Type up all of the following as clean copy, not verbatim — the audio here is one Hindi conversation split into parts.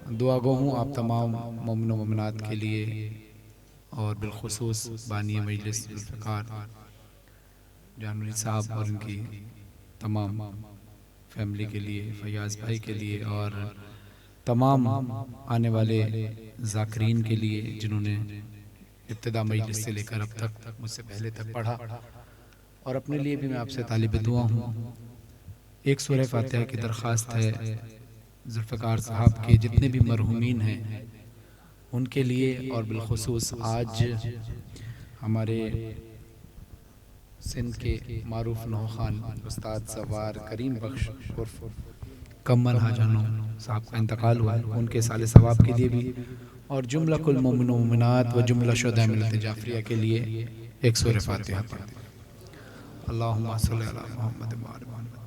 दुआ गो हूँ आप तमाम मोमिन व मोमिनात के लिए और बिलखुसूस बानी मजलिस ज़ुल्फ़िकार जानवी साहब और उनकी तमाम फैमिली के लिए, फयाज़ भाई के लिए और तमाम आने वाले ज़ाकरीन के लिए जिन्होंने इब्तिदा मजलिस से लेकर अब तक मुझसे पहले तक पढ़ा। और अपने लिए भी मैं आपसे तालिब दुआ हूँ। एक सूरह फातिहा की दरख्वास्त है ज़ुल्फ़िकार साहब के जितने भी मरहूमीन हैं उनके लिए और बिलखुसूस आज हमारे सिंध के मारूफ नौ खान उस्ताद सवार करीम बख्श उर्फ कमल हाजानो साहब का इंतकाल हुआ है, उनके साले सवाब के लिए भी और जुमला कुल मोमिन व मोमिनात व जुमला शुहदा मिल्लत जाफरिया के लिए एक सूरह फातिहा पढ़ दें। अल्लाहुम्मा सल्लि अला मुहम्मद व आले मुहम्मद,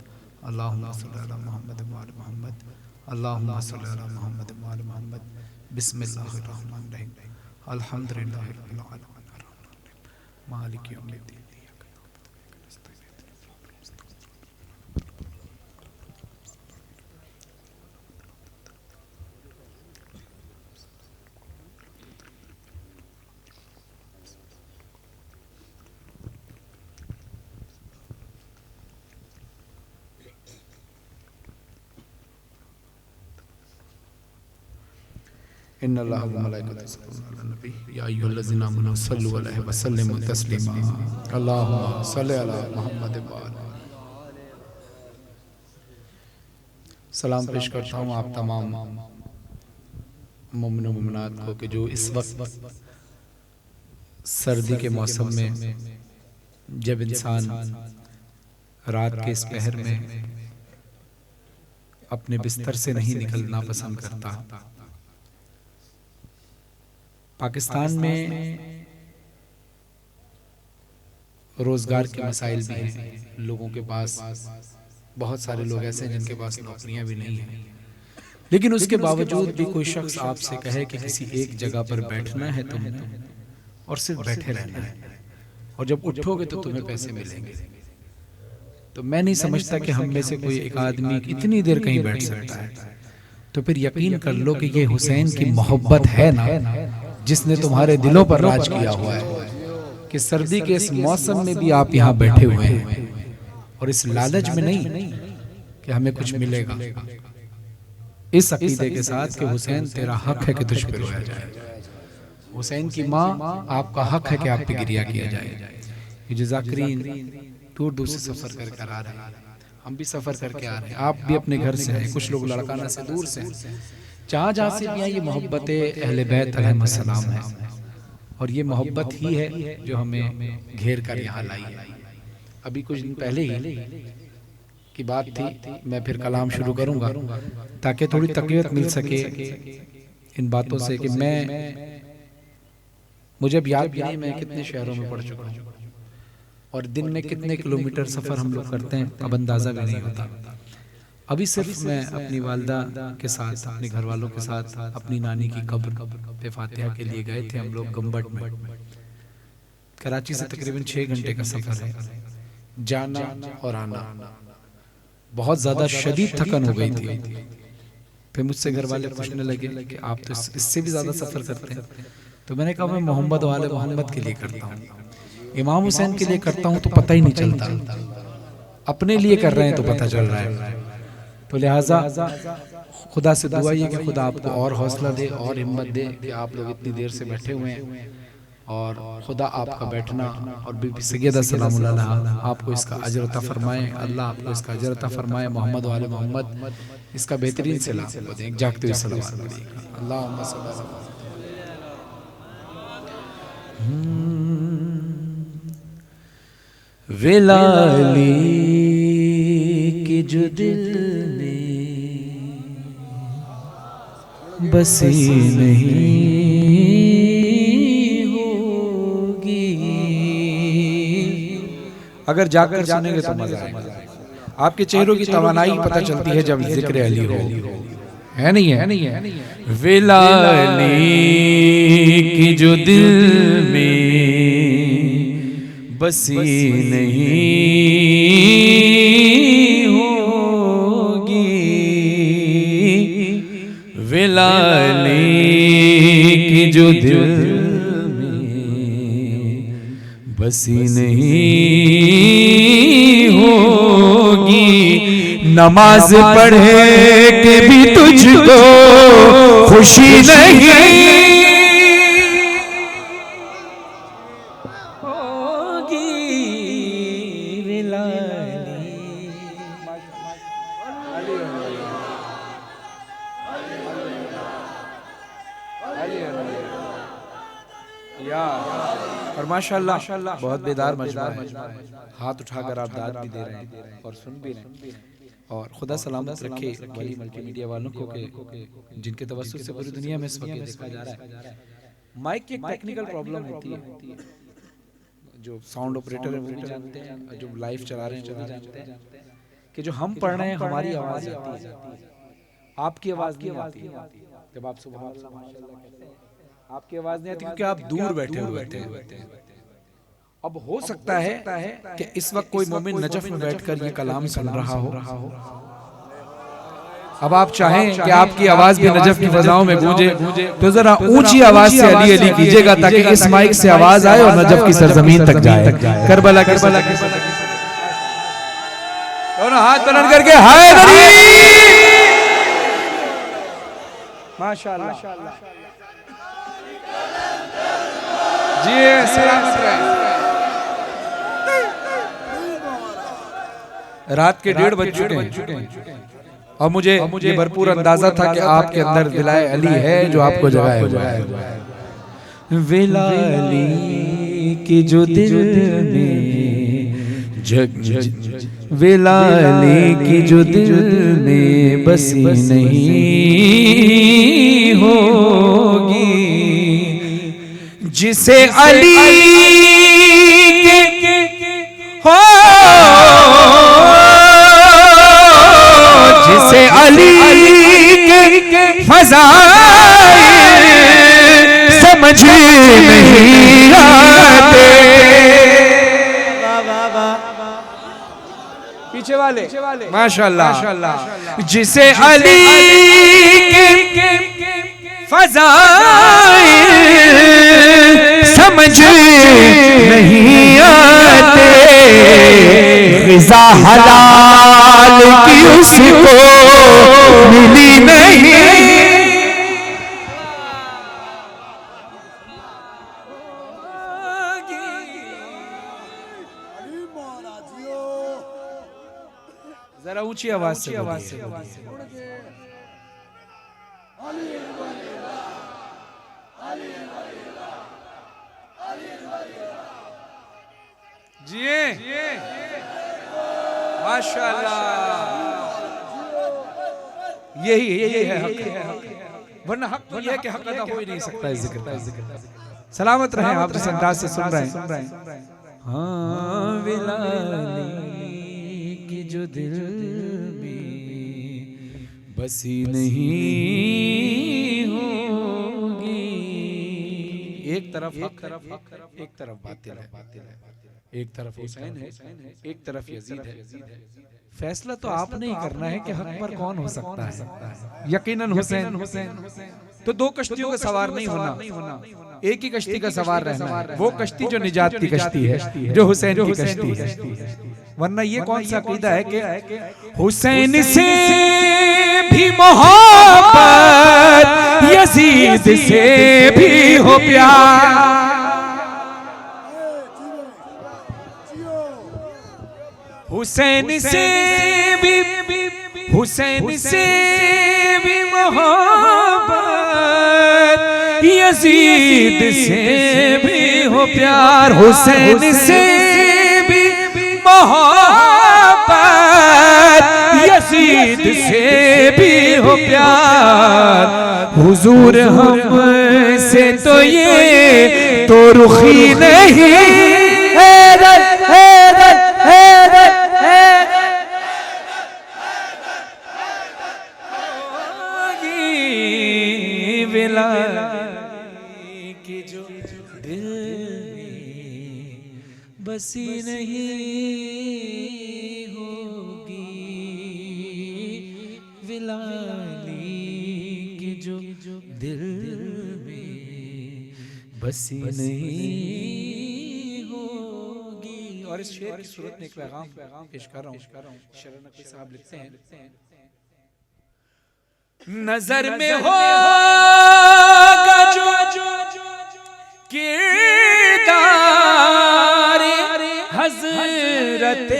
अल्लाहुम्मा सल्लि अला मुहम्मद व आले मुहम्मद, अल्लाहुम्मा सल्लि अला मुहम्मद व आले मुहम्मद। बिस्मिल्लाहिर रहमानिर रहीम, अल्हम्दुलिल्लाहि रब्बिल आलमीन, अर्रहमानिर रहीम, मालिकि यौमिद्दीन। इन्नल्लाह व मलाइकतहु यसल्लूना अलन नबी या अय्युहल्लज़ीना आमनू सल्लु अलैहि व सल्लिमू तस्लीमा। अल्लाहुम्मा सल्लि अला मुहम्मद व आले। सलाम पेश करता हूँ आप तमाम मोमिन व मोमिनात को कि जो इस वक्त सर्दी के मौसम में जब इंसान रात के इस पहर में अपने बिस्तर से नहीं निकलना पसंद करता। पाकिस्तान में रोजगार के मसाइल भी हैं, लोगों के पास बहुत सारे लोग ऐसे हैं जिनके पास नौकरियां भी नहीं हैं, लेकिन उसके बावजूद भी कोई शख्स आपसे कहे कि किसी एक जगह पर बैठना है तुमने और सिर्फ बैठे रहना है और जब उठोगे तो तुम्हें पैसे मिलेंगे, तो मैं नहीं समझता कि हम में से कोई एक आदमी इतनी देर कहीं बैठ सकता है। तो फिर यकीन कर लो कि ये हुसैन की मोहब्बत है ना जिसने तुम्हारे दिलों पर राज किया हुआ है कि सर्दी के इस मौसम में भी आप यहाँ बैठे हुए हैं और इस लालच में नहीं कि हमें कुछ मिलेगा, इस अकीदे के साथ कि हुसैन तेरा हक है कि तुझ पे रोया जाए, हुसैन की माँ आपका हक है कि आप पे गिरिया किया जाए। ये जो ज़ाकरीन दूर दूर से सफ़र कर कर आ रहे हैं, हम भी सफ़र करके आ रहे हैं, आप भी अपने घर से हैं, कुछ लोग लड़काना से दूर से, जहाँ जहाँ से भी हैं, ये मोहब्बत अहले बैत अलैहिस्सलाम है और ये मोहब्बत ही है जो हमें घेर कर यहाँ लाई है। अभी कुछ दिन पहले ही की बात थी, मैं फिर कलाम शुरू करूँगा ताकि थोड़ी तक़वियत मिल सके इन बातों से कि मुझे अब याद भी नहीं मैं कितने शहरों में पढ़ चुका हूँ और दिन में कितने किलोमीटर सफ़र हम लोग करते हैं अब अंदाज़ा भी नहीं होता। अभी सिर्फ मैं अपनी वालदा के साथ, अपने घर वालों के साथ अपनी नानी की कब्र पे फातिहा के लिए गए थे हम लोग गंबट में। कराची से तकरीबन 6 घंटे का सफ़र है, जाना और आना, बहुत ज़्यादा शदीद थकन हो गई थी। फिर मुझसे घर वाले पूछने लगे कि आप तो इससे भी ज़्यादा सफ़र करते हैं, तो मैंने कहा मैं मोहम्मद वाले मोहम्मद के लिए करता हूँ, इमाम हुसैन के लिए करता हूँ तो पता ही नहीं चलता, अपने लिए कर रहे हैं तो पता चल रहा है। तो लिहाजा खुदा से दुआ ये कि खुदा आपको और हौसला दे और हिम्मत दे कि आप लोग इतनी देर से बैठे हुए हैं और खुदा आपका बैठना और बीबी सैयदा सलामुल्लाह अलैहा आपको इसका अजर अता फरमाए, अल्लाह आपको इसका अजर अता फरमाए। मोहम्मद वाले मोहम्मद इसका बेहतरीन से लाभ दें। एक जागते हुए सलावत पढ़िएगा, अल्लाहुम्मा सल्लि अला वेलाली की जो दिल में बसी नहीं होगी, अगर जाकर सुनेंगे तो मजा आएगा। आपके चेहरों की तवानाई पता चलती है जब जिक्र अली हो, है नहीं है, नहीं है। वेलाली की जो दिल में बसी नहीं होगी, विलाली की जो दिल में बसी नहीं होगी, नमाज पढ़े के भी तुझको खुशी नहीं होगी। और माशाल्लाह बहुत बेदार मजमा है, हाथ उठाकर आप दाद भी दे रहे हैं और सुन भी रहे हैं। और खुदा सलामत रखे वली मल्टीमीडिया वालों को के जिनके तवज्जुह से पूरी दुनिया में इस वक्त देखा जा रहा है। माइक की एक टेक्निकल प्रॉब्लम होती है, जो साउंड ऑपरेटर है वो भी जानते हैं, जो लाइव चला रहे हैं वो भी जानते हैं कि जो हम पढ़ रहे हैं हमारी आवाज आती है, आपकी आवाज नहीं आती। जब आप सुभान अल्लाह माशाल्लाह कहते हैं आपकी आवाज नहीं आती क्योंकि आप दूर बैठे हुए हैं। अब हो सकता है कि इस वक्त कोई मोमिन नजफ में बैठकर ये कलाम सुन रहा हो। अब आप चाहें कि आपकी आवाज भी नजफ की फजाओं में गूंजे तो जरा ऊंची आवाज से अली अली कीजिएगा ताकि इस माइक से आवाज आए और नजफ की सरजमीन तक जाए। करबला दोनों हाथ बुलंद करके हाय माशाअल्लाह जी, सलामत रहे। रात के 1:30 बज चुके हैं और मुझे ये भरपूर अंदाजा था कि आपके अंदर विलाय अली है जो आपको जगाए हुआ है। विलाली की जो दिल में विलाली की जो दिल में बसी नहीं होगी, जिसे अली के हो जिसे अली के फज़ाइल समझ नहीं आते। पीछे वाले माशाल्लाह, जिसे अली के फज़ाइल समझ नहीं आते, ग़िज़ा हलाल की उसको मिली नहीं। जरा ऊंची आवाज से जिए माशाल्लाह, यही है हक, वरना हक तो यह कि हक अदा हो ही नहीं सकता इस जिक्र का। सलामत रहे आप जिस अंदाज से सुन रहे हैं। हाँ विलाली की जो दिल में बसी नहीं होगी। एक तरफ हक, एक तरफ बातिल है, एक तरफ हुसैन है, एक तरफ यजीद है। फैसला तो आपने ही करना है कि हक पर कौन हो सकता है। यकीनन हुसैन। तो दो कश्तियों का सवार नहीं होना, एक ही कश्ती का सवार रहना है। वो कश्ती जो निजात की कश्ती है, जो हुसैन की कश्ती है। वरना ये कौन सा अकीदा है कि हुसैन से भी मोहब्बत, यजीद से भी हो प्यार। हुसैन से भी मोहब्बत, यजीद से भी हो प्यार। हुसैन से भी मोहब्बत, यजीद से भी हो प्यार। हुजूर हमसे तो ये तो रुखी नहीं, की जो दिल में बसी नहीं होगी, विलाली जो दिल में बसी नहीं होगी। और इस शेर की सूरत में एक पैगाम पेश कर रहा हूँ। शरण नकवी साहब लिखते हैं, नजर में होगा जो किरदार हज़रत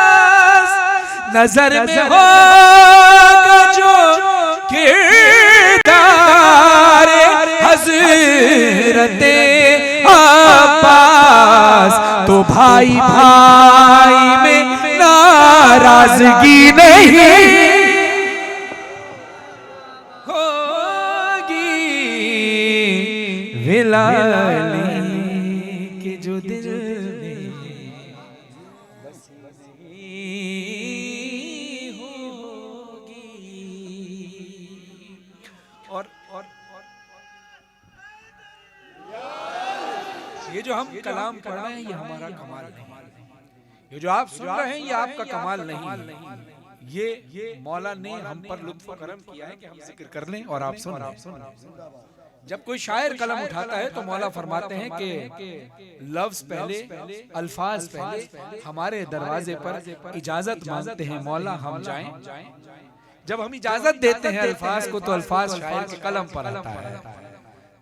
अब्बास, नजर में होगा जो किरदार हज़रत अब्बास, तो भाई भाई में नाराजगी नहीं होगी। विलाली के जो दिल में बसी होगी। और ये जो हम कलाम कर रहे हैं ये हमारा कमाल नहीं, ये जो आप सुन रहे हैं ये आपका कमाल नहीं, ये मौला ने हम पर लुत्फ करम किया है कि हम जिक्र कर लें और आप सुन। जब कोई शायर कलम उठाता है तो मौला फरमाते हैं कि लफ्ज पहले, अल्फाज पहले, हमारे दरवाजे पर इजाजत मांगते हैं मौला हम जाएं। जब हम इजाजत देते हैं अल्फाज को तो अल्फाज शायर के कलम पर आता है।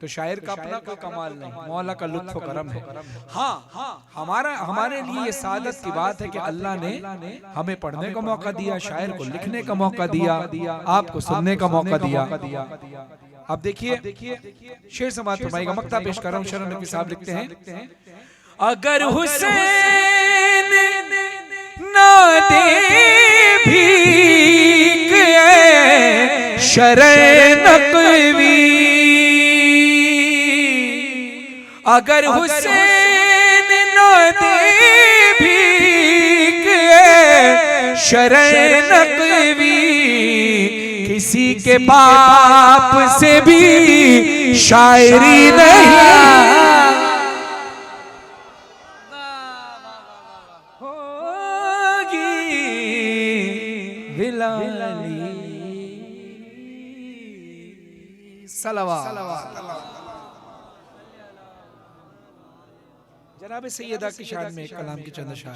तो शायर का अपना कोई कमाल नहीं, मौला का लुत्फ करम है। हाँ, हमारे लिए ये सादत की बात है कि अल्लाह ने हमें पढ़ने का मौका दिया, शायर को लिखने का मौका दिया, आपको सुनने का मौका दिया। अब देखिए शेर समाज फरमाएगा, मक्ता पेश कर रहा हूँ। शरण नकवी साहब लिखते हैं, अगर हुसैन ना दे भीख शरण नकवी, अगर हुसैन न दे भीख शरण नकवी, किसी के बाप से भी शायरी नहीं होगी। विलाली सलवात जनाब सैयदा की शान में कलाम की चंद शान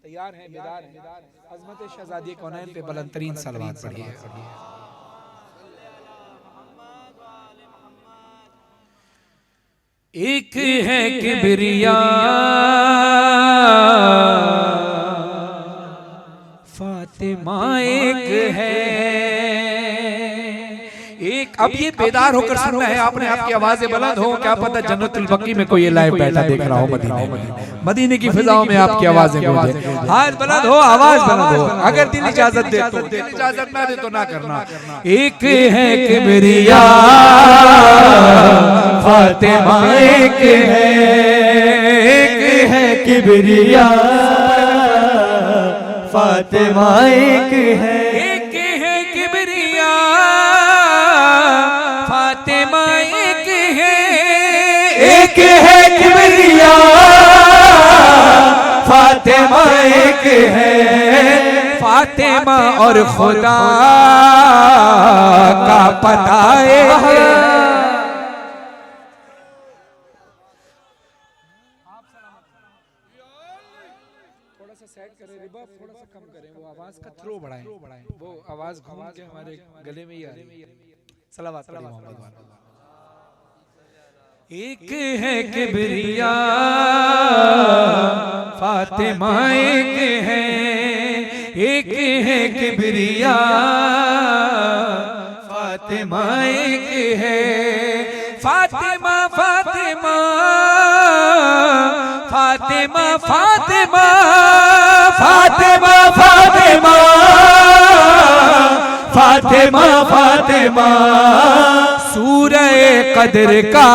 तैयार हैं, बेदार हैं। अज़मत शहज़ादी कौनैन पे बुलंदतरीन सलवात पढ़िए। एक है किबरिया फातिमा, एक है एक। अब ये बेदार होकर सुनना है आपने, आपकी आवाजें बुलंद हो। क्या पता जन्नतुल बकी में कोई लाइव बैठा देख रहा हो, मदीने की फिजाओं में आपकी आवाजें गूंजे। हाथ बुलंद हो, आवाज बुलंद हो। अगर दिल इजाजत दे तो, दिल इजाजत ना दे तो ना करना। एक है किबरिया फातिमा, एक है किबरिया फातिमा, एक है किबरिया फातिमा, एक है किबरिया फातिमा, एक है फातिमा और खुदा का पता है। थोड़ा सा सेट करें, रिवर्ब थोड़ा सा कम करें, वो आवाज का थ्रो बढ़ाएं, वो आवाज घूम के हमारे गले में ही आ रही है। सलावत पढ़िए मोहम्मद वाला। एक है किबरिया फातिमा, एक है किबरिया फातिमा, एक है फातिमा फातिमा फातिमा फातिमा फातिमा फातिमा फातिमा फातिमा, सूरह कदर का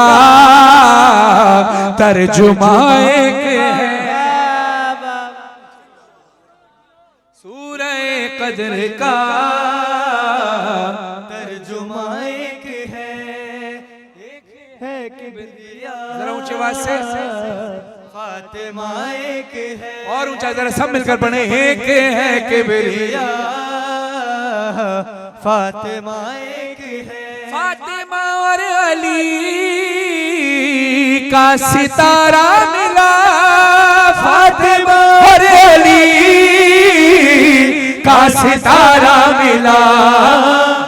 तर्जुमा एक है, सूरह कदर का तर्जुमा एक है किबरिया। जरा ऊंचे आवाज से फातिमा एक है। और ऊंचा जरा सब मिलकर पढ़े, एक है किबरिया, फातिमा एक है। फातिमा और अली का सितारा मिला, फातिमा और अली का सितारा मिला,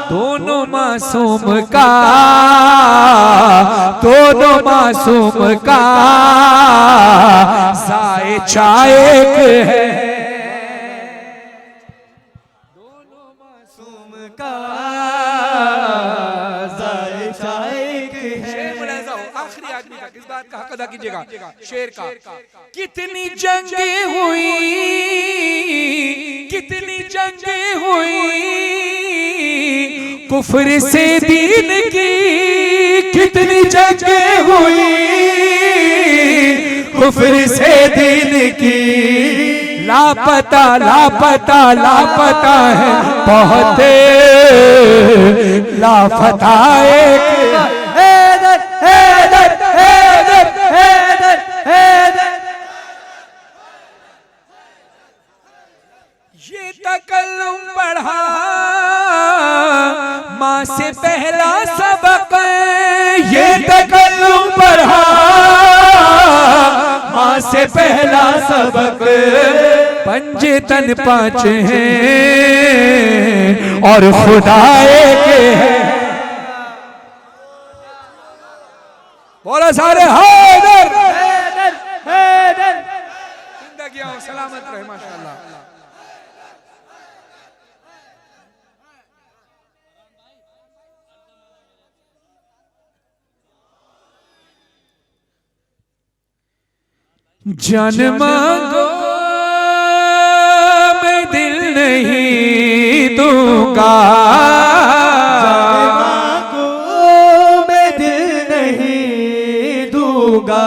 दोनों मासूम का, दोनों मासूम का साएचा एक है, दोनों मासूम का साएचा एक है। शेर मुलाहिजा हो, आखिरी आदमी तक इस बात का हक अदा कीजिएगा। शेर का कितनी जंगें हुई, कितनी जंगें हुई कुफ्र से दीन की, कितनी जंगें हुई कुफ्र से दीन की, लापता लापता लापता है बहुत, लापता एक हैदर हैदर हैदर हैदर हैदर। ये तकल्लुम पढ़ा माँ से पहला सबक, ये तकल्लुम पढ़ा माँ से पहला सबक, पंजे तन पांच हैं और खुदा एक है। बोला सारे हैदर हैदर हैदर। जिंदगी सलामत रहे माशाअल्लाह। जान मांगो मैं दिल नहीं दूंगा, जान मांगो मैं दिल नहीं दूंगा।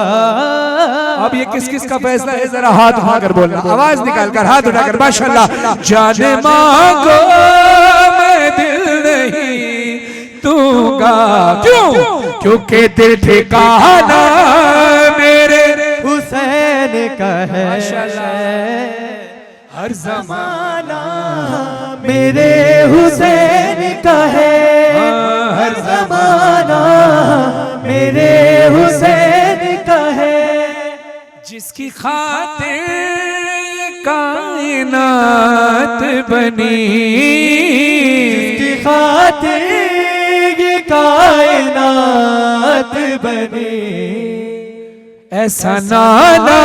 अब ये किस किस का फैसला है, जरा हाथ उठाकर बोलना, आवाज निकाल कर हाथ उठाकर माशाल्लाह। जान मांगो मैं दिल नहीं दूंगा, क्यों? क्योंकि दिल ठिकाना मेरे हुसैन का है, हर ज़माना मेरे हुसैन का है, हर ज़माना मेरे हुसैन का है। जिसकी खातिर कायनात बनी, जिसकी खातिर ये कायनात बनी, ऐसा नाना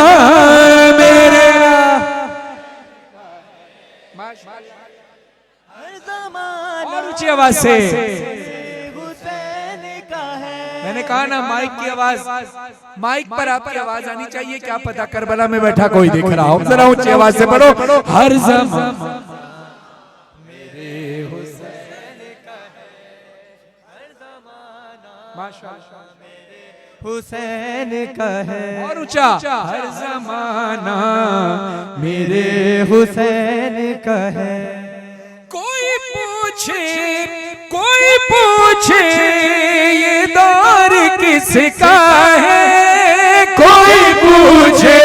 मेरे हर ज़माना और ऊंची आवाज से हुसैन का है। मैंने कहा ना माइक की आवाज, माइक पर आपकी आवाज आनी चाहिए। क्या पता करबला में बैठा कोई देख रहा हो, जरा ऊंची आवाज से पढ़ो, हर ज़माना मेरे हुसैन का है, हर ज़माना माशाअल्लाह हुसैन का है। और ऊंचा, हर ज़माना मेरे हुसैन का है। कोई पूछे, कोई पूछे ये दौर किसका है, कोई पूछे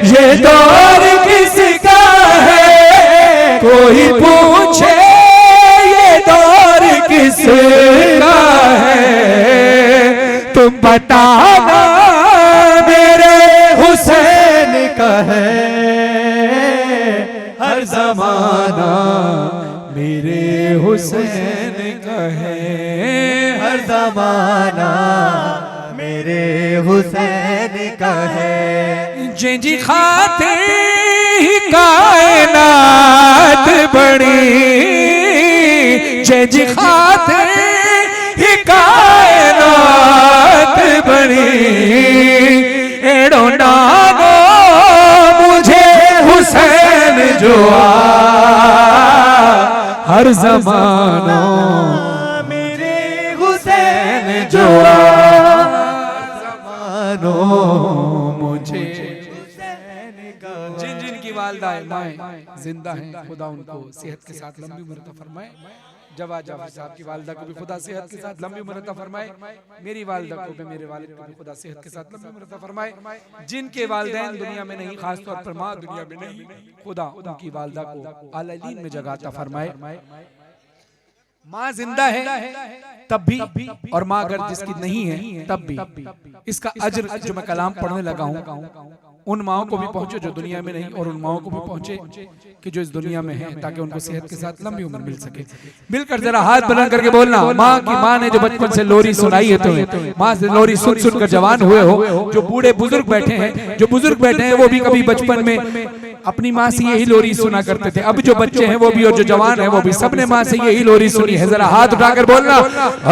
ये दौर किसका है, कोई पूछे ये दौर किसका है, तुम बताना मेरे हुसैन का है, हर ज़माना मेरे हुसैन का है, हर ज़माना मेरे हुसैन का है। जिनकी खातिर ही कायनात बड़ी, जिनकी खातिर ही कायनात बड़ी, एड़ो नानो मुझे हुसैन जो हर ज़माना मेरे हुसैन जो ज़मानो मुझे हुसैन का। जिन जिन की वालदाएं माएं जिंदा हैं, खुदा उनको सेहत के साथ लंबी उम्र अता फरमाए। जवाद जाफरी साहब की वालिदा को भी खुदा सेहत के साथ लंबी उम्र अता फरमाए, मेरी वालिदा को भी, मेरे वालिद को भी खुदा सेहत के साथ लंबी उम्र अता फरमाए। जिनके वालिदैन दुनिया में नहीं, खास तौर पर माँ दुनिया में नहीं, खुदा उनकी वालिदा को आलीन में जगह अता फरमाए। माँ जिंदा है तब भी, और माँ अगर जिसकी नहीं है तब भी, इसका अज्र जो मैं कलाम पढ़ने लगा हूँ उन माओं को भी पहुंचे जो दुनिया में नहीं, और उन माओं को भी पहुंचे कि जो इस दुनिया में हैं, ताकि उनको सेहत के साथ लंबी उम्र मिल सके। मिलकर जरा हाथ बुलंद करके बोलना, माँ की माँ ने जो बचपन से लोरी सुनाई है तुम्हें, माँ से लोरी सुन सुन कर जवान हुए हो। जो बूढ़े बुजुर्ग बैठे हैं, जो बुजुर्ग बैठे हैं, वो भी कभी बचपन में अपनी माँ से यही लोरी सुना करते थे। अब जो बच्चे हैं वो भी, और जो जवान है वो भी, सबने माँ से यही लोरी सुनी है। जरा हाथ उठाकर बोलना,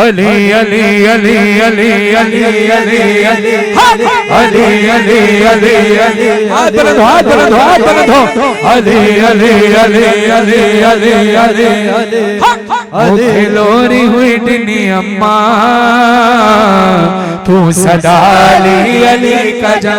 अली अली अली अली अली अली अली अली अली अली अली, हाथ बुलंद हो, हाथ बुलंद हो, हाथ बुलंद हो, अली अली अली अली अली अली अली, मुझे लोरी हुई डिनी अम्मा, तू सदा अली अली का जा।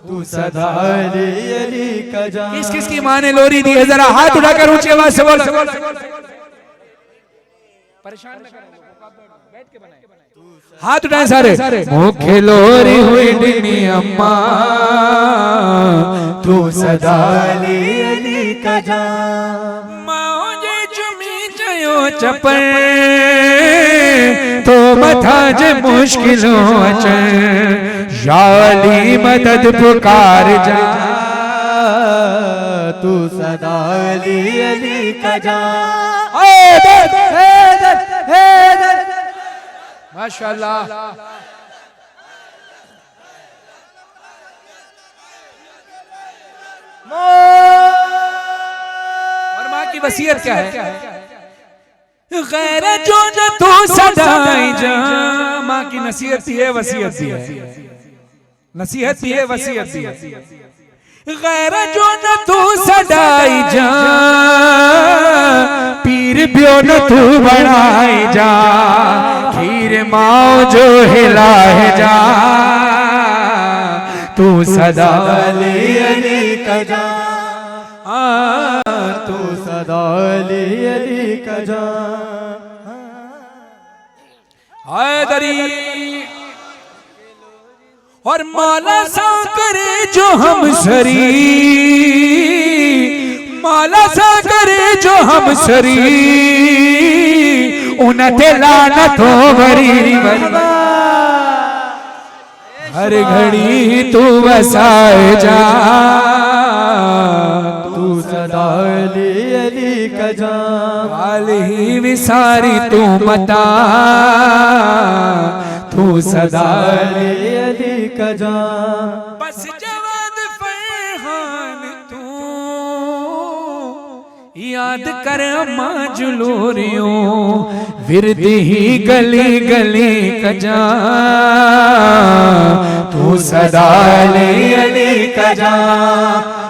तू सदा अली अली का जा। किस किस की माँ ने लोरी दी है? जरा हाथ उठाकर ऊंची आवाज से बोल। परेशान न करो, बैठ के बनाए। हाथ उठाए सारे। मुखे लोरी हुई डिनी अम्मा, तू सदा अली अली का जा। माओ जे चुमी जयो चपर, तो मथा जे मुश्किलों अचर, याली मदद पुकार जा। तू सदा अली अली का जा। माशाल्लाह। और माँ की वसीयत क्या है? गैर जो न तू सदाई जा। माँ की नसीहत भी है, वसीयत भी है, नसीहत भी है, वसीयत भी है। गैर जो न तू सदाई जा, पीर ब्यो न तू बढ़ाई जा, खीर माओ जो हिलाए जा, तू सदा अली अली का जा। तू सदा अली अली का जा। हैदरी और मौला सा करे जो हम सरी, मौला सा करे जो हम सरी, उनते लानतो भरी हर घड़ी तू बसाए जा। तू सदा अली अली का जा। वाली विसारी तू मता, तू सदा अली अली का जा। बस जवाद फरहान तू याद कर अम्मा जुलोरियों, विरद ही गली गली का जा, तू सदा अली अली का जा।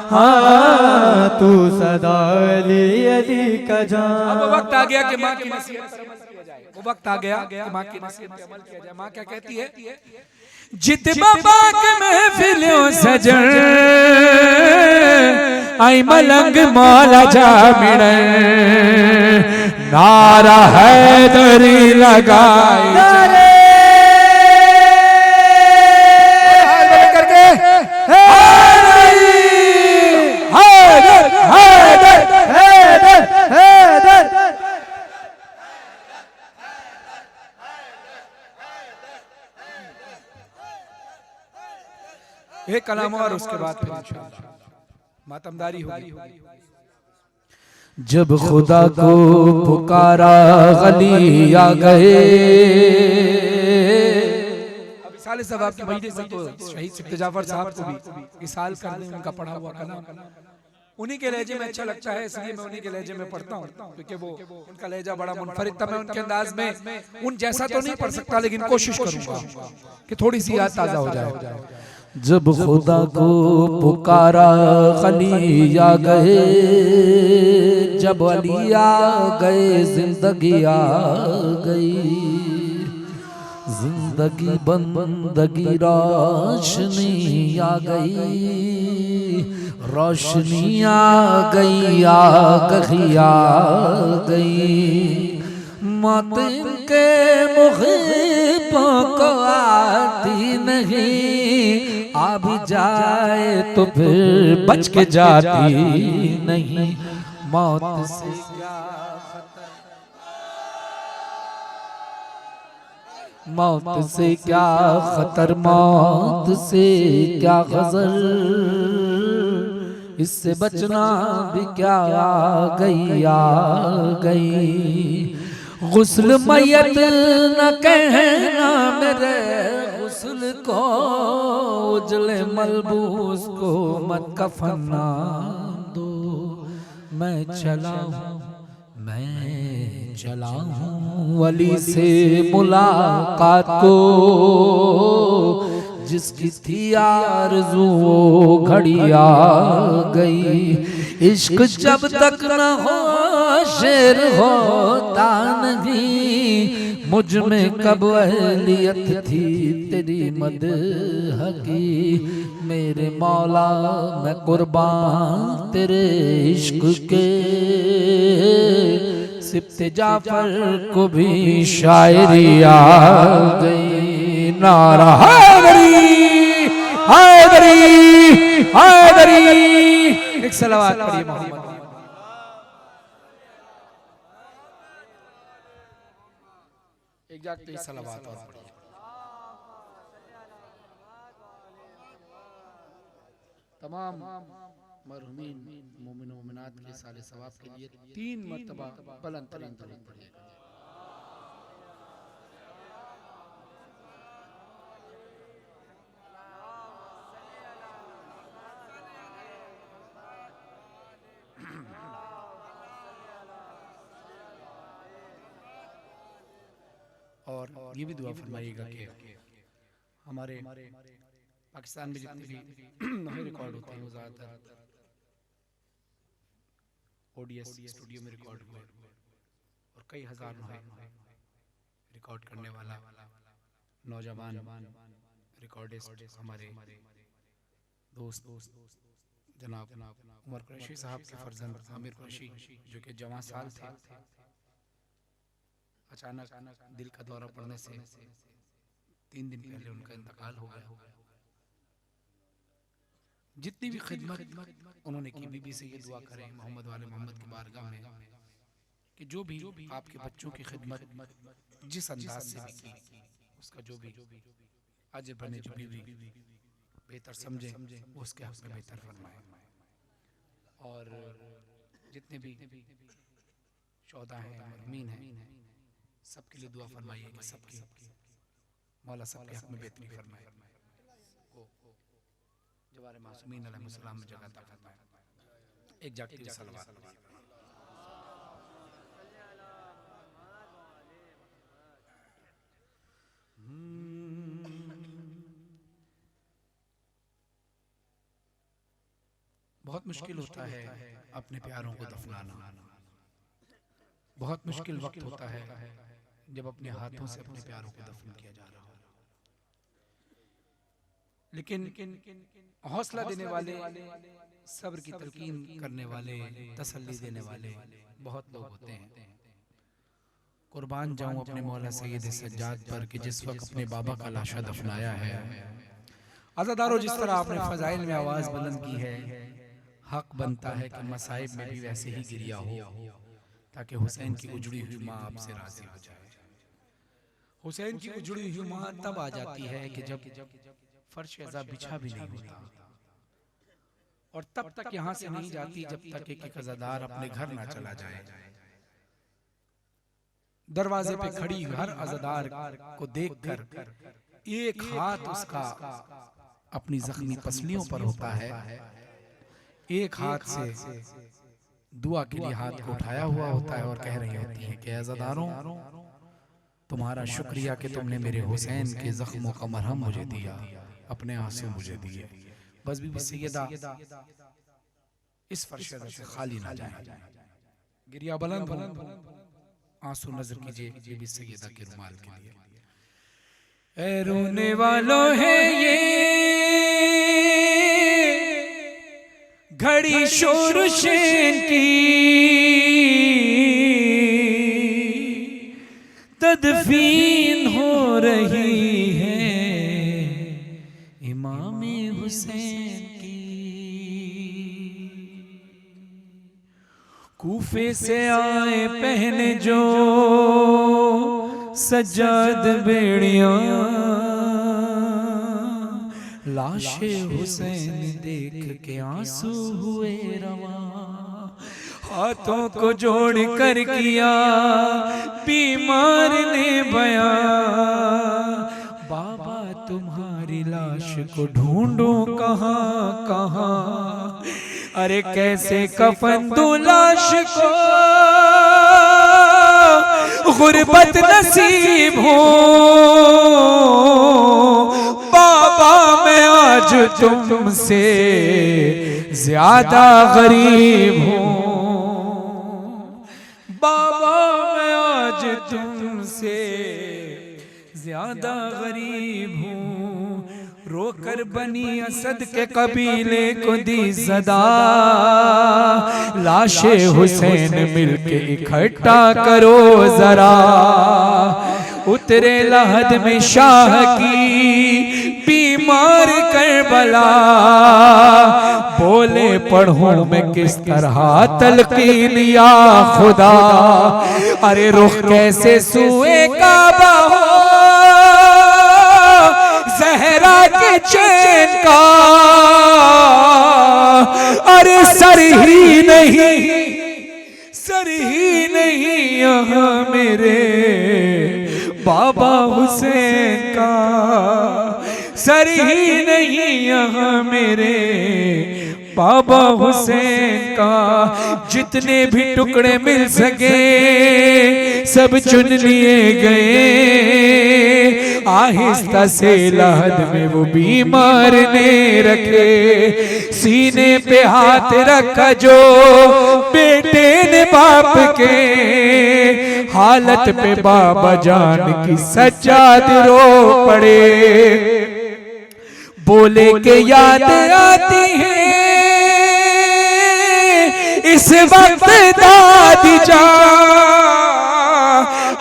हाँ तू सदा अली अली का जा। अब वक्त आ गया कि माँ की नसीहत पर अमल किया जाए। वो वक्त आ गया कि माँ की नसीहत पर अमल किया जाए। माँ क्या कहती है? जित बाबा के महफिलों सजन, आई मलंग मौला जा मिले, नारा हैदरी लगाई एक कलाम और उसके बाद फिर इंशाअल्लाह मातमदारी होगी। जब खुदा को पुकारा गली आ गए। अब इसाले साहब की महीने से तो शहीद सिफ्त जाफर साहब को भी इसाल करने उनका पढ़ा हुआ कलाम उन्हीं के लहजे में अच्छा लगता है, इसलिए मैं उन्हीं के लहजे में पढ़ता हूँ, क्योंकि वो उनका लहजा बड़ा मुनफरिद था। मैं उनके अंदाज में उन जैसा तो नहीं पढ़ सकता, लेकिन कोशिश करूंगा कि थोड़ी सी याद ताजा हो जाए। जब खुदा को पुकारा गली आ गए, जब अली आ गए जिंदगी आ गई, जिंदगी बंदगी रोशनी आ गई, रोशनी आ गई, आ गई। मौत के मुहीबों को आती नहीं, आ भी जाए तो फिर बच के जाती नहीं। मौत से क्या खतर, मौत से क्या खतर, मौत से क्या गजर, इससे बचना भी क्या आ गई, आ गई। गुस्ल मैयत न कहना मेरे गुस्ल को, उजले मलबूस को मत कफना दो। मैं चला हूँ, मैं चला हूँ वली से मुलाकात को, जिसकी थी आरज़ू वो घड़ी आ गई। इश्क जब तक न हो शेर होता नहीं, मुझ में कब अहलियत थी तेरी मदह की। मेरे मौला मैं कुर्बान तेरे इश्क के, सिफ्ते जाफर को भी शायरी आ गई। नारा हैदरी हैदरी हैदरी। एक सलावत पढ़िए मोहम्मद। एक जाके सलावत और पढ़िए। तमाम मरहुमीन मोमिन मोमिनात के साले सवाब के लिए 3 मर्तबा बुलंद तरीन दरूद पढ़िए। और ये भी दुआ फरमाइएगा कि हमारे पाकिस्तान में जितने भी नए रिकॉर्ड होते हैं वो ज़्यादातर ओडीएस स्टूडियो में रिकॉर्ड हुए, और कई हजार रिकॉर्ड करने वाला नौजवान रिकॉर्डिस्ट हमारे दोस्त जनाब उमर कुरैशी साहब के फर्जंद आमिर कुरैशी, जो कि जवां साल थे, अचानक दिल का दौरा पड़ने से 3 दिन पहले उनका इंतकाल हो गया। जितनी भी खिदमत उन्होंने की, बीबी से ये दुआ करें मोहम्मद वाले मोहम्मद की बारगाह में कि जो भी आपके बच्चों की खिदमत जिस अंदाज से भी की, उसका जो भी अजर बने, जो भी बेहतर समझे वो उसके हक में बेहतर फरमाए। और जितने भी शोहदा हैं, मरहूमीन हैं, सबके लिए दुआ फरमाइए कि सबके मौला सबके हक में बेहतरी फरमाए, जवारे मासूमीन अलैहिस्सलाम में जगह अता फरमाए। एक जाती हुई सलावत। बहुत मुश्किल होता है अपने प्यारों को दफनाना, बहुत मुश्किल वक्त होता है जब अपने हाथों से अपने प्यारों को दफन किया जा रहा हो। लेकिन हौसला देने वाले, सब्र की तलकीन करने वाले, तसल्ली देने वाले बहुत लोग होते हैं। कुर्बान जाऊं अपने मौला सैयद सज्जाद पर कि जिस वक्त अपने बाबा का लाशा दफनाया है। अज़ादारों, जिस तरह आपने फजाइल में आवाज बुलंद की है, हक बनता है कि मसाइब में भी वैसे ही गिरिया हो, ताकि हुसैन की उजड़ी हुई माँ आपसे राजी हो जाए। हुसैन की उजड़ी हुई माँ तब आ जाती है कि जब फर्श अज़ा बिछा भी नहीं होता, और तब तक यहाँ से नहीं जाती जब तक एक अज़ादार अपने घर ना चला जाए। दरवाजे पे खड़ी हर अज़ादार को देखकर एक हाथ उसका अपनी जख्मी पसलियों पर होता है, एक हाथ से दुआ के लिए हाथ को उठाया हुआ होता है और कह रही होती है कि अज़ादारों, तुम्हारा शुक्रिया कि तुमने मेरे हुसैन के जख्मों का मरहम मुझे दिया, अपने आंसू मुझे दिए। बस बीबी सैयदा इस फर्श से खाली ना जाए। गिरिया बुलंद आंसू नजर कीजिए बीबी सैयदा के रुमाल के लिए। ऐ रोने वालों है ये घड़ी शोर शेन की, तदफीन हो रही है इमामे हुसैन की। कूफे से आए पहने जो सज्जाद बेड़ियां, लाशे हुसैन देख के आंसू हुए रवा। हाथों को जोड़ कर किया बीमार ने बया, बाबा तुम्हारी लाश को ढूंढूं कहां कहां। अरे कैसे कफन दूं लाश को, गुर्बत नसीब हो बाबा, मैं आज तुमसे ज्यादा गरीब हूँ बाबा, मैं आज तुमसे ज्यादा गरीब हूँ। रोकर बनी असद के कबीले को दी सदा, लाशे हुसैन मिलके इकट्ठा करो जरा। उतरे लहद में शाह की बीमार करबला, बोले पढ़ूं मैं किस तरह तलकीन या खुदा। अरे रुख कैसे सुए काबा हो ज़हरा के चैन का, अरे सर ही नहीं यहाँ मेरे बाबा हुसैन का, सर ही नहीं यहाँ मेरे बाबा हुसैन का। जितने भी टुकड़े मिल सके सब चुन लिए गए, आहिस्ता से लहद में वो बीमार ने रखे। सीने पे हाथ रखा जो बेटे ने बाप के, हालत पे बाबा जान की सज्जाद रो पड़े। बोले के याद आती है इस वक्त दादी जान,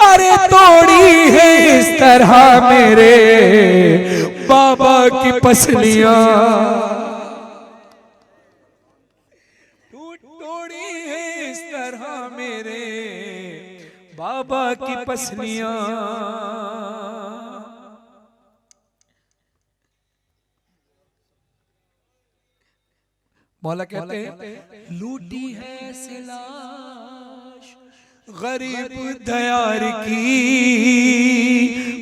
अरे तोड़ी है इस तरह मेरे बाबा की पसलियां, तोड़ी है इस तरह मेरे बाबा की पसलियां। मौला कहते हैं लूटी है सिलाश गरीब दयार की,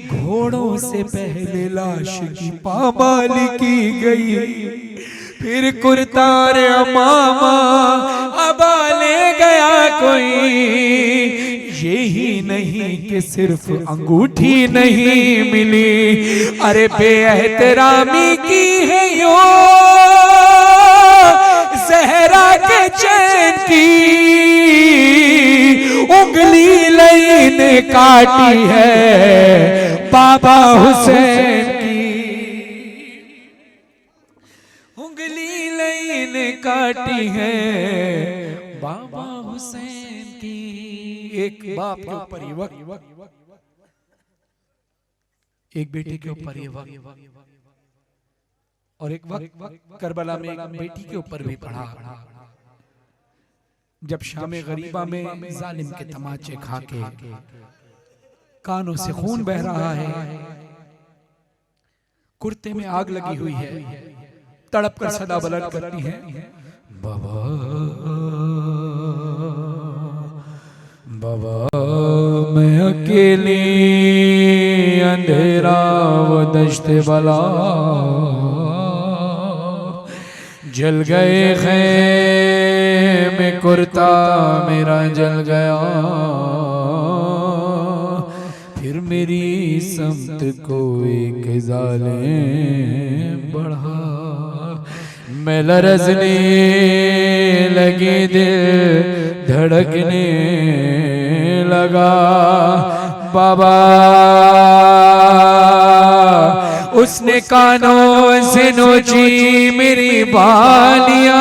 घोड़ों से पहले लाश की पामाल की गई। फिर कुर्तार अमामा अबा ले गया कोई, यही नहीं कि सिर्फ अंगूठी नहीं मिली। अरे बेएहतरामी की है यो ज़हरा के चैन की, उंगली लई ने काटी है बाबा हुसैन की, उंगली लई ने काटी है बाबा हुसैन की। एक बाप के ऊपर ये वक्त, एक बेटे के ऊपर ये वक्त, और एक वक्त करबला में एक बेटी के ऊपर भी पड़ा, जब शाम गरीबा में जालिम के तमाचे खा के कानों से खून बह रहा है, कुर्ते में आग लगी हुई है, तड़प कर सदा बुलंद करती है बाबा बाबा, मैं अकेली अंधेरा वो दश्ते बला, जल गए खैमे कुर्ता मेरा जल गया। फिर मेरी समत को एक जालिम बढ़ा, मैं लरज़ने लगी दिल धड़कने लगा। बाबा उसने कानों से नोची मेरी बालियां,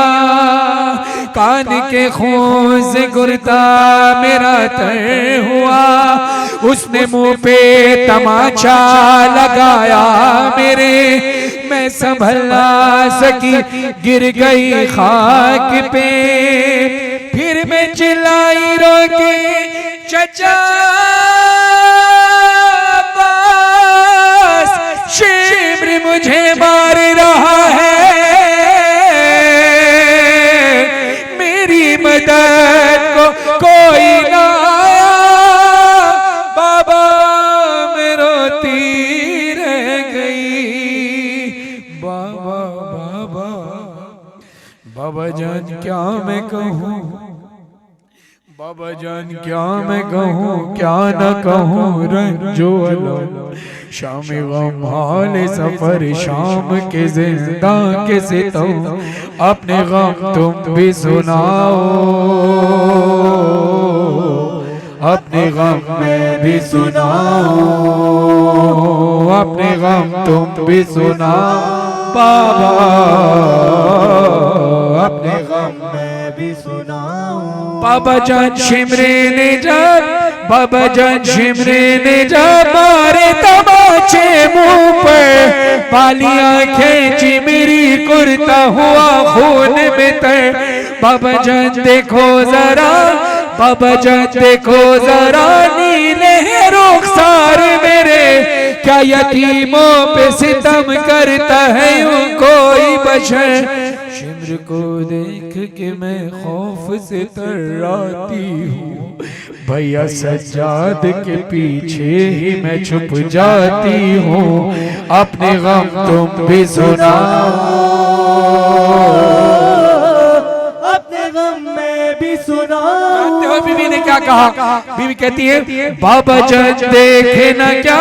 कान के खून से गुरता मेरा तर हुआ। उसने मुंह पे तमाचा लगाया मेरे, मैं संभल ना सकी गिर गई खाक पे। फिर मैं चिल्लाई रो के चचा अब्बास, शिम्र मुझे मार रहा है, मेरी मदद को कोई ना आया। बाबा मैं रोती रह गई। बाबा बाबा बाबा जान क्या मैं कहूँ, बाबा जान क्या मैं कहूँ, क्या न कहूँ रंजो अलम। शाम गम हाल सफर शाम के जिंदा के सितम, अपने गम तुम भी सुनाओ, अपने गम मैं भी सुनाओ, अपने गम तुम भी सुनाओ। बाबा अपने गम मैं भी सुनाऊं। बाबा जान शिमरे ने जब, बाबा जान शिमरे ने जब मारे तमाचे मुंह पर, बालियां खींची मेरी कुर्ता हुआ खून में तर। बाबा जान देखो जरा, बाबा जान देखो जरा नीले रुखसार मेरे, क्या यतीमों पे सितम करता है यूं कोई बशर। शिम्र को देख के मैं खौफ से तर्राती हूँ, भैया सज्जाद के पीछे ही मैं छुप जाती हूँ। अपने गम तुम भी सुनाओ, अपने गम मैं भी सुनाऊं। बीवी ने क्या कहा, बीवी कहती है बाबा जान देखे ना क्या,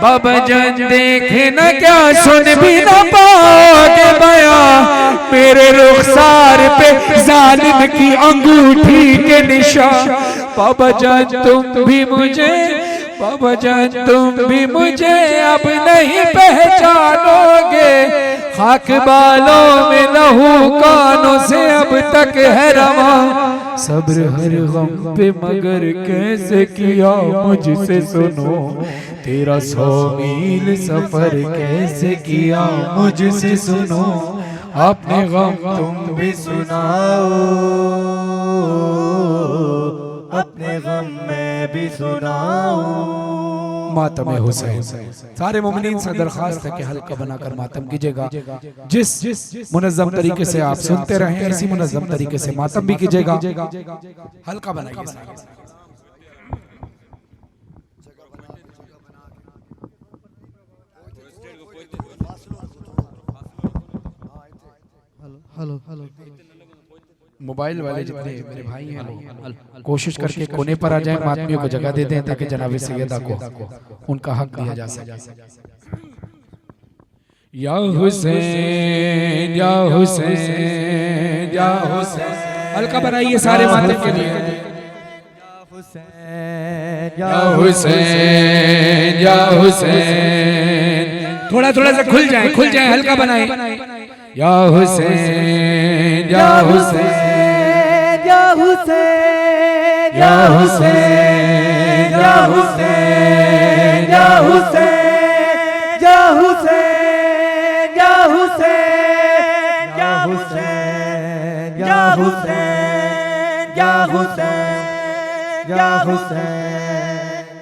बाबा जान देखे ना क्या, सुन भी ना पाओगे बया, मेरे रुखसार पे जालिम की अंगूठी के निशान। बाबा जान तुम भी मुझे, बाबा जान तुम भी मुझे अब नहीं पहचानोगे, खाक बालों में लहू कानों से अब तक है रवा। सब्र हर गम पे मगर कैसे किया मुझसे सुनो, तेरा 100 मील सफर कैसे किया मुझसे सुनो। अपने गम तुम भी सुनाओ, अपने गम मैं भी सुनाऊं। मातम हुसैन सारे मोमिनीन से दरखास्त है कि हल्का बनाकर मातम कीजिएगा। जिस मुनज़्ज़म तरीके से आप सुनते रहे इसी मुनज़्ज़म तरीके से मातम भी कीजिएगा। हल्का बनाइए। हेलो हेलो मोबाइल वाले जितने मेरे भाई हैं कोशिश करके कोने पर आ जाएं, मातमियों को जगह दे दें ताकि जनाब सैयदा को उनका हक दिया जा सके। या हुसैन या हुसैन या हुसैन, हल्का बनाइए सारे मातम के लिए। या हुसैन या हुसैन, थोड़ा थोड़ा सा खुल जाए हल्का बनाए। या हुसैन या हुसैन या हुसैन या हुसैन या हुसैन या हुसैन या हुसैन या हुसैन या हुसैन या हुसैन या हुसैन या हुसैन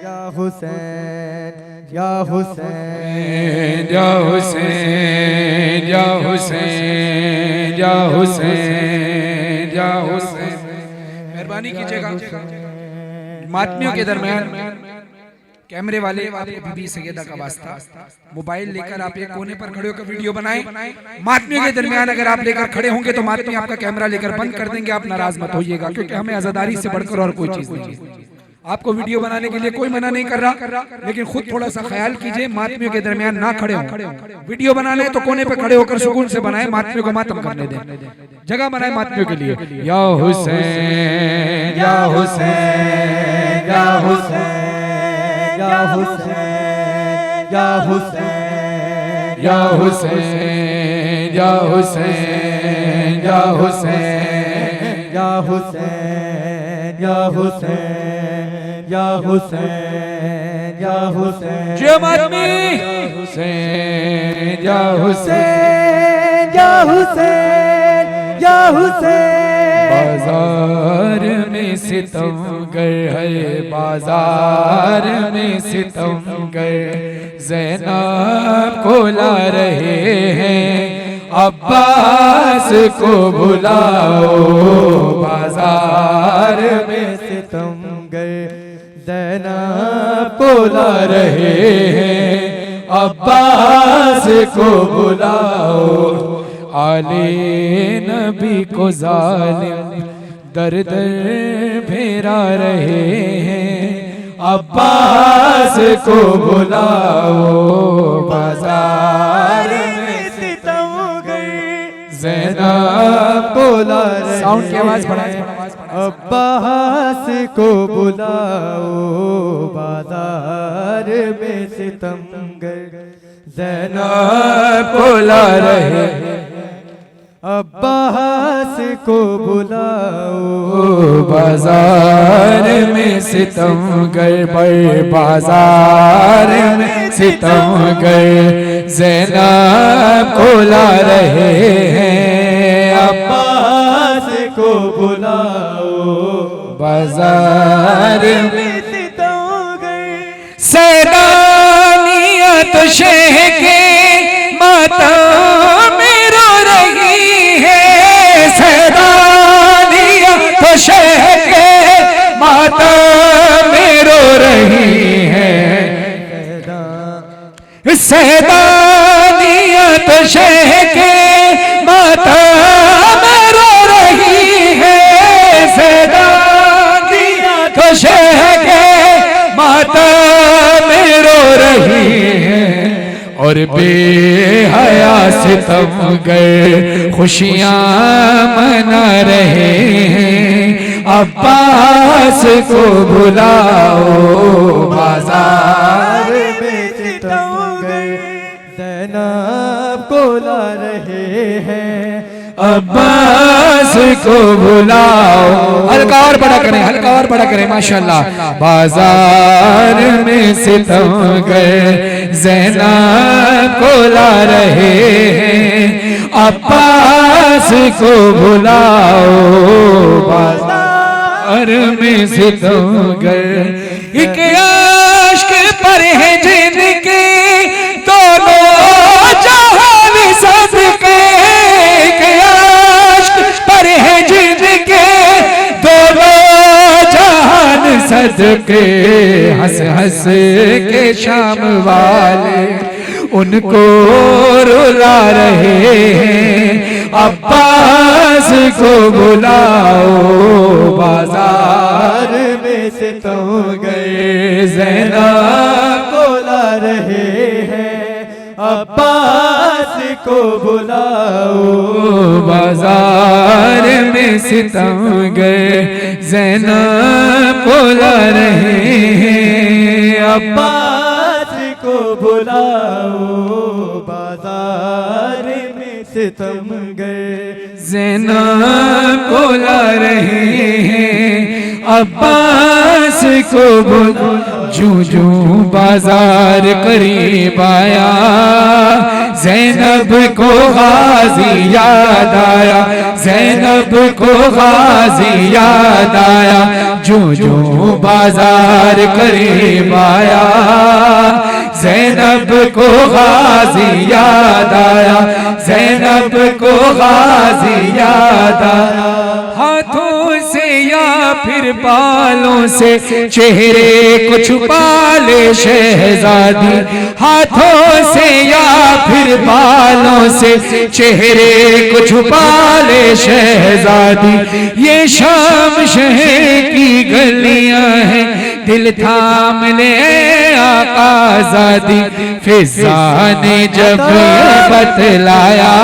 या हुसैन या हुसैन या हुसैन या हुसैन या हुसैन या हुसैन। मेहरबानी कीजिएगा मातमियों के दरमियान कैमरे वाले आपको बीबी सैयदा का वास्ता, मोबाइल लेकर आप एक कोने पर खड़े होकर वीडियो बनाएं। मातमियों के दरमियान अगर आप लेकर खड़े होंगे तो मातमी आपका कैमरा लेकर बंद कर देंगे। आप नाराज मत होइएगा, क्योंकि हमें आजादारी से बढ़कर और कोई चीज नहीं है। आपको वीडियो बनाने के लिए कोई मना नहीं कर रहा, लेकिन खुद थोड़ा सा ख्याल कीजिए मातमियों के दरमियान ना खड़े हों। वीडियो बनाने तो कोने पे खड़े होकर सुकून से बनाए, मातमियों को मातम करने दें, जगह बनाए मातमियों के लिए। या हुसैन या हुसैन या हुसैन या हुसैन या हुसैन या हुसैन या हुसैन या हुसैन या हुसैन या हुसैन या हुसैन या हुसैन हुसैन या हुसैन या हुसैन या हुसैन। बाजार में सितमगर है, बाजार में सितमगर ज़ैनब को ला रहे हैं, अब्बास को बुलाओ। बाजार में सितमगर ज़ैनब को ला रहे हैं, अब्बास को बुलाओ। आले नबी को जालिम दर दर फेरा रहे हैं, अब्बास को बुलाओ। बाजार में सितमगर ज़ैनब को ला रहे हैं। साउंड की आवाज बढ़ाएं। अब्बास को बुलाओ। बाजार में सितमगर ज़ैनब को ला रहे हैं, अब्बास को बुलाओ। बाजार में सितमगर पर, बाजार में सितमगर ज़ैनब को ला रहे हैं, अब्बास को बुलाओ। बाजार में सितमगर सैलानियत शह के मातम में रो रही है, सैलानियत शह के मातम में रो रही है, सैलानियत शह के मातम में रो रही है, सैलानियत शह के मातम में रो रही है। और बेहया सितमगर खुशियां मना रहे हैं, अब्बास को बुलाओ। बाजार में सितमगर ज़ैनब को ला रहे हैं, अब्बास को बुलाओ। हल्का और बड़ा करें, हल्का और बड़ा करें, माशाल्लाह। बाजार में सितमगर ज़ैनब को ला रहे हैं, अब्बास को बुलाओ। बाजार में सितमगर एक आशिक पर है जिनके दोनों जहान सदके, पर है जिनके दोनों जहान सदके। हंस हंस के शाम वाले उनको रुला रहे हैं, अब्बास को बुलाओ। बाजार में सितमगर ज़ैनब को ला रहे हैं, अब्बास को बुलाओ। बाजार में सितमगर ज़ैनब को ला रहे हैं, अब्बास को बुलाओ। बाजार में सितमगर ज़ैनब को ला रहे हैं, अब्बास को बुलाओ। जूं जूं बाजार करीब आया, ज़ैनब को गाज़ी याद आया, ज़ैनब को गाज़ी याद आया। जूं जूं बाजार करीब आया, ज़ैनब को गाज़ी याद आया, ज़ैनब को गाज़ी याद आया। हाथों से या फिर बालों से चेहरे को छुपा ले शहजादी, हाथों से या फिर बालों से चेहरे को छुपा ले शहजादी। ये शाम शहर की गलियां हैं, दिल थाम ले आका आज़ादी। फिज़ा ने जब ये बतलाया,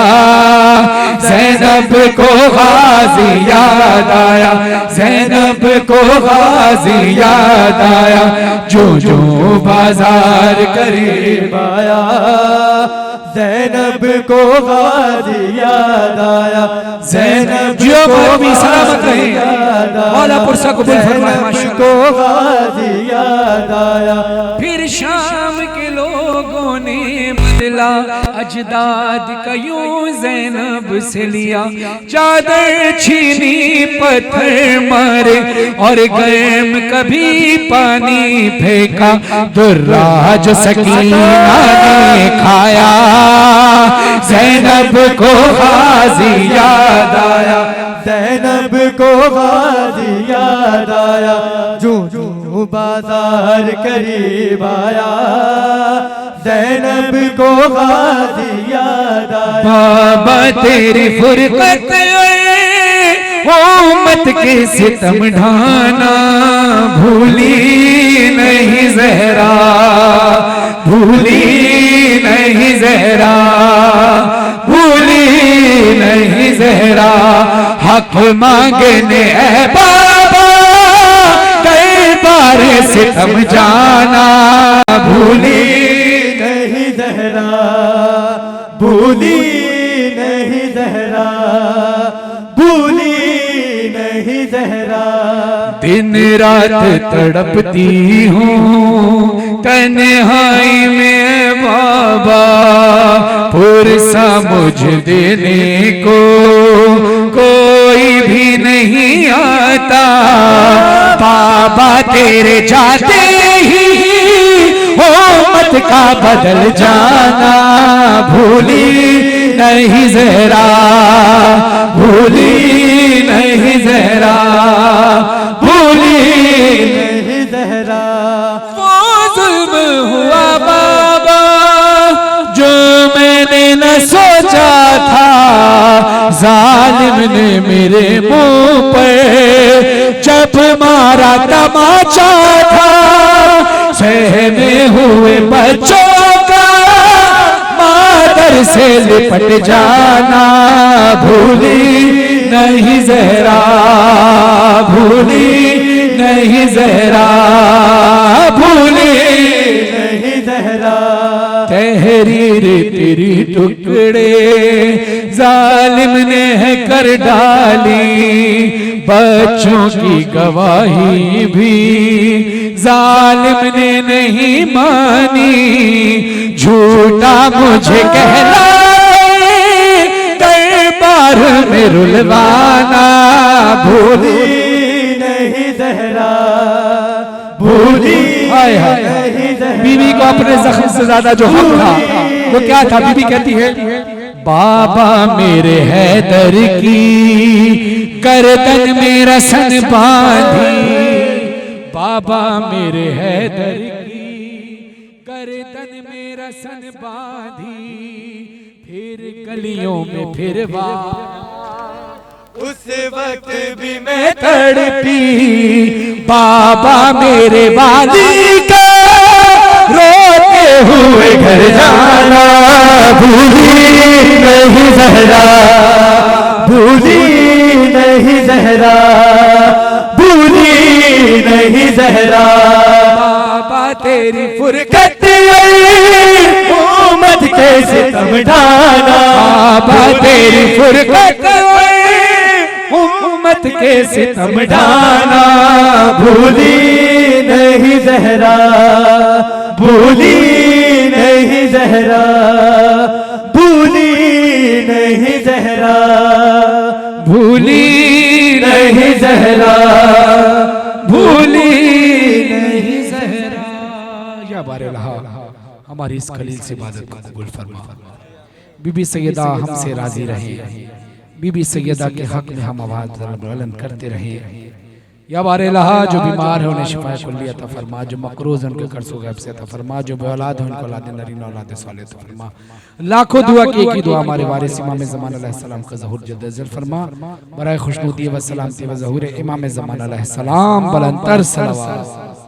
ज़ैनब को गाज़ी याद आया, ज़ैनब को गाज़ी याद आया। जो जो बाजार करीब आया, ज़ैनब को गाजी याद आया, ज़ैनब जियो को मौलवी सलामत रहे। गाजी याद आया, मौला पुरसा कबूल फरमाए ज़ैनब माशाअल्लाह। को गाजी याद आया। फिर शाम के लोगों ने बदला अजदाद का यूं ज़ैनब से लिया, चादर छीनी पत्थर मारे और गर्म कभी पानी फेंका, दुर्रा जो सकीना ने खाया, ज़ैनब को गाजी याद आया, ज़ैनब को गाजी याद आया, जो जो बाजार करीब आया, ज़ैनब को गाजी याद आया। बाबा तेरी फुरकत उम्मत के सितम ढाना, भूली नहीं ज़हरा, भूली नहीं ज़हरा, भूली नहीं ज़हरा, हक मांगने ऐ बाबा कई बार सितम जाना, भूली नहीं ज़हरा, भूली नहीं ज़हरा, भूली नहीं ज़हरा। दिन रात तड़पती हूँ तन्हाई में बाबा, पुरसा मुझ देने को कोई भी नहीं आता, बाबा तेरे जाते ही उम्मत का बदल जाना, भूली नहीं ज़हरा, भूली नहीं ज़हरा, भूली नहीं ज़हरा। वो जुल्म हुआ बाबा जो मैंने न सोचा था, जालिम ने मेरे मुंह पर जब मारा तमाचा था, सहमे हुए बच्चों का मादर से लिपट जाना, भूली नहीं ज़हरा, भूली नहीं ज़हरा, भूली नहीं ज़हरा। तहरीर तेरी टुकड़े जालिम ने है कर डाली, बच्चों की गवाही भी जालिम ने नहीं मानी, झूठा मुझे कहला दरबार में रुलवाना, भूली नहीं ज़हरा, भूली नहीं ज़हरा। बीवी को अपने जख्म से ज्यादा जो हक था वो क्या था? बीवी कहती है बाबा मेरे हैदर की गर्दन में रसन बांधी, बाबा मेरे हैदर की गर्दन में रसन बांधी, फिर गलियों में फिर उस वक्त भी मैं मैं तड़पी, बाबा मेरे वाली का रोते हुए घर जाना, भूली नहीं ज़हरा, भूली नहीं ज़हरा, भूली नहीं ज़हरा। बाबा तेरी फुरकत उम्मत के सितम ढाना, बाबा तेरी फुरकत उम्मत के सितम ढाना, भूली नहीं ज़हरा, भूली नहीं ज़हरा, भूली नहीं ज़हरा, भूली नहीं ज़हरा, भूली नहीं ज़हरा। या बारे लहा हमारी इस खलील से इबादत को कबूल फरमा। बीबी सैयदा हमसे राजी रहे, बीबी सैयदा के हक में हम आवाज़ बुलंद करते रहे। या बारे लहा जो बीमार है उन्हें शिफा कुल्ली अता फरमा, जो मकरूज है उनके कर्ज़ो गैब से अता फरमा, जो बेऔलाद है उनको औलाद नरीन औलाद सालिह अता फरमा। लाखों दुआ की एक ही दुआ हमारे वारिस इमाम ज़मान अलैहिस्सलाम का ज़हूर जद्द अज़ल फरमा, बराए खुशनुदी व सलामती व ज़हूर इमाम ज़मान अलैहिस्सलाम बुलंद तर सलावत।